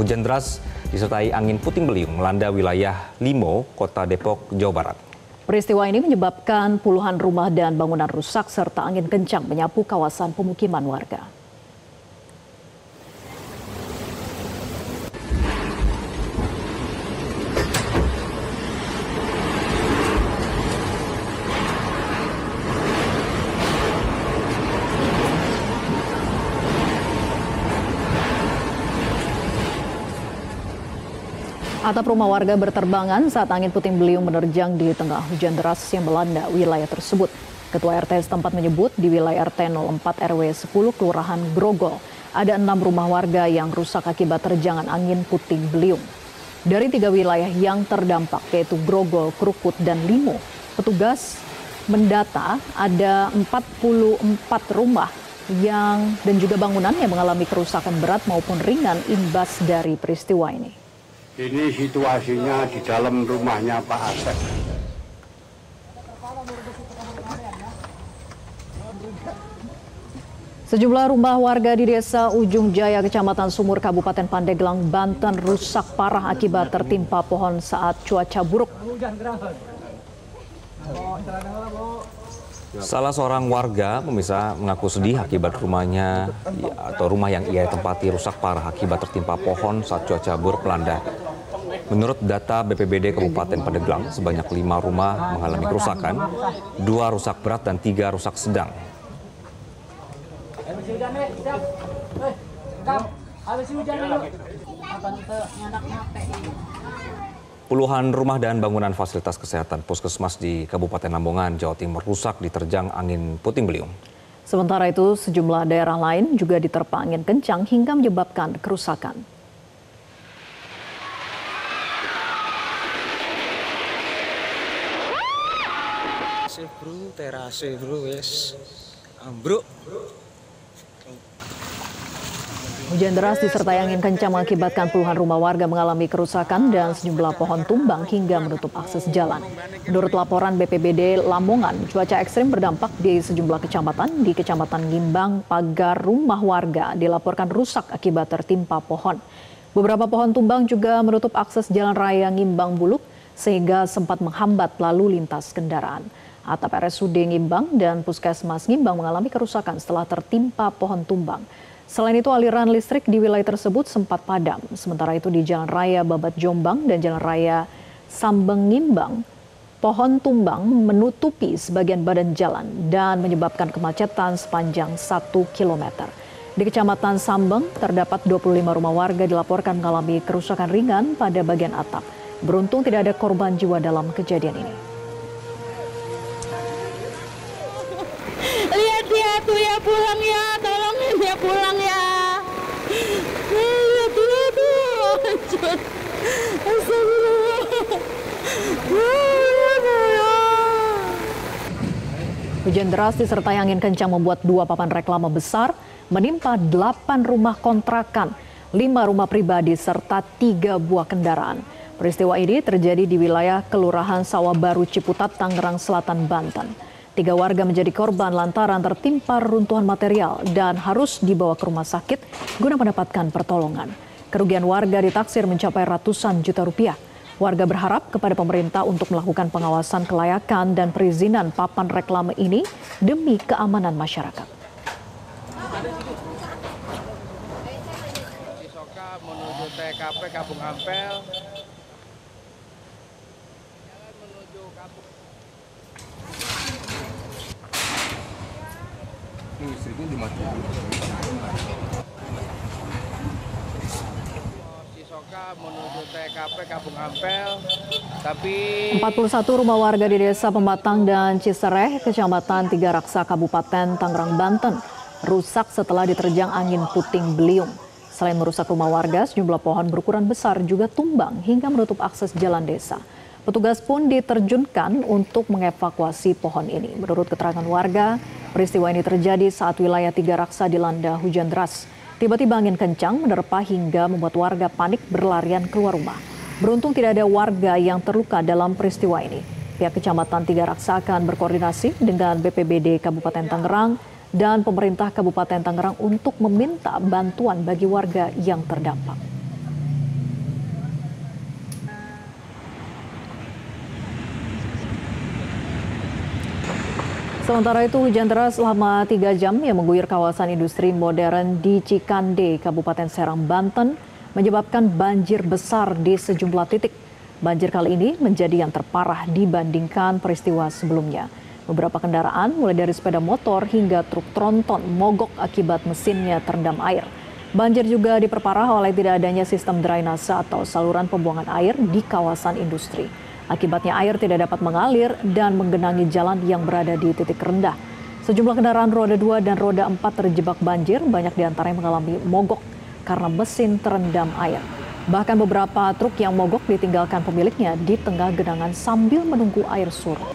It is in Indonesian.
Hujan deras disertai angin puting beliung melanda wilayah Limo, Kota Depok, Jawa Barat. Peristiwa ini menyebabkan puluhan rumah dan bangunan rusak serta angin kencang menyapu kawasan pemukiman warga. Atap rumah warga berterbangan saat angin puting beliung menerjang di tengah hujan deras yang melanda wilayah tersebut. Ketua RT setempat menyebut di wilayah RT 04 RW 10 Kelurahan Grogol ada 6 rumah warga yang rusak akibat terjangan angin puting beliung. Dari 3 wilayah yang terdampak yaitu Grogol, Krukut, dan Limo, petugas mendata ada 44 rumah dan juga bangunan yang mengalami kerusakan berat maupun ringan imbas dari peristiwa ini. Ini situasinya di dalam rumahnya Pak Asep. Sejumlah rumah warga di Desa Ujung Jaya, Kecamatan Sumur, Kabupaten Pandeglang, Banten rusak parah akibat tertimpa pohon saat cuaca buruk. Salah seorang warga mengaku sedih akibat rumahnya atau rumah yang ia tempati rusak parah akibat tertimpa pohon saat cuaca buruk melanda. Menurut data BPBD Kabupaten Pandeglang, sebanyak 5 rumah mengalami kerusakan, 2 rusak berat dan 3 rusak sedang. Puluhan rumah dan bangunan fasilitas kesehatan puskesmas di Kabupaten Lamongan, Jawa Timur rusak diterjang angin puting beliung. Sementara itu, sejumlah daerah lain juga diterpa angin kencang hingga menyebabkan kerusakan. Terase bro, yes. Ambruk. Hujan deras disertai angin kencang mengakibatkan puluhan rumah warga mengalami kerusakan dan sejumlah pohon tumbang hingga menutup akses jalan. Menurut laporan BPBD Lamongan, cuaca ekstrim berdampak di sejumlah kecamatan. Di Kecamatan Ngimbang, pagar rumah warga dilaporkan rusak akibat tertimpa pohon. Beberapa pohon tumbang juga menutup akses jalan raya Ngimbang Buluk sehingga sempat menghambat lalu lintas kendaraan. Atap RSUD Ngimbang dan Puskesmas Ngimbang mengalami kerusakan setelah tertimpa pohon tumbang. Selain itu, aliran listrik di wilayah tersebut sempat padam. Sementara itu di Jalan Raya Babat Jombang dan Jalan Raya Sambeng Ngimbang, pohon tumbang menutupi sebagian badan jalan dan menyebabkan kemacetan sepanjang 1 km. Di Kecamatan Sambeng, terdapat 25 rumah warga dilaporkan mengalami kerusakan ringan pada bagian atap. Beruntung tidak ada korban jiwa dalam kejadian ini. Lihat dia tuh ya, pulang ya, tolongin ya, pulang ya. Lihat dia tuh, hancur. Astagfirullah. Hujan deras disertai angin kencang membuat 2 papan reklame besar menimpa 8 rumah kontrakan, 5 rumah pribadi serta 3 buah kendaraan. Peristiwa ini terjadi di wilayah Kelurahan Sawah Baru Ciputat, Tangerang Selatan, Banten. 3 warga menjadi korban lantaran tertimpa runtuhan material dan harus dibawa ke rumah sakit guna mendapatkan pertolongan. Kerugian warga ditaksir mencapai ratusan juta rupiah. Warga berharap kepada pemerintah untuk melakukan pengawasan kelayakan dan perizinan papan reklame ini demi keamanan masyarakat. Cisoka menuju TKP Kampung Ampel. Listriknya dimatikan. Cisoka menuju TKP Kampung Ampel, tapi 41 rumah warga di Desa Pematang dan Cisereh, Kecamatan Tiga Raksa, Kabupaten Tangerang, Banten, rusak setelah diterjang angin puting beliung. Selain merusak rumah warga, sejumlah pohon berukuran besar juga tumbang hingga menutup akses jalan desa. Petugas pun diterjunkan untuk mengevakuasi pohon ini. Menurut keterangan warga, peristiwa ini terjadi saat wilayah Tiga Raksa dilanda hujan deras. Tiba-tiba angin kencang menerpa hingga membuat warga panik berlarian keluar rumah. Beruntung tidak ada warga yang terluka dalam peristiwa ini. Pihak Kecamatan Tiga Raksa akan berkoordinasi dengan BPBD Kabupaten Tangerang dan pemerintah Kabupaten Tangerang untuk meminta bantuan bagi warga yang terdampak. Sementara itu hujan deras selama 3 jam yang mengguyur kawasan industri modern di Cikande, Kabupaten Serang, Banten menyebabkan banjir besar di sejumlah titik. Banjir kali ini menjadi yang terparah dibandingkan peristiwa sebelumnya. Beberapa kendaraan mulai dari sepeda motor hingga truk tronton mogok akibat mesinnya terendam air. Banjir juga diperparah oleh tidak adanya sistem drainase atau saluran pembuangan air di kawasan industri. Akibatnya air tidak dapat mengalir dan menggenangi jalan yang berada di titik rendah. Sejumlah kendaraan roda 2 dan roda 4 terjebak banjir, banyak diantaranya mengalami mogok karena mesin terendam air. Bahkan beberapa truk yang mogok ditinggalkan pemiliknya di tengah genangan sambil menunggu air surut.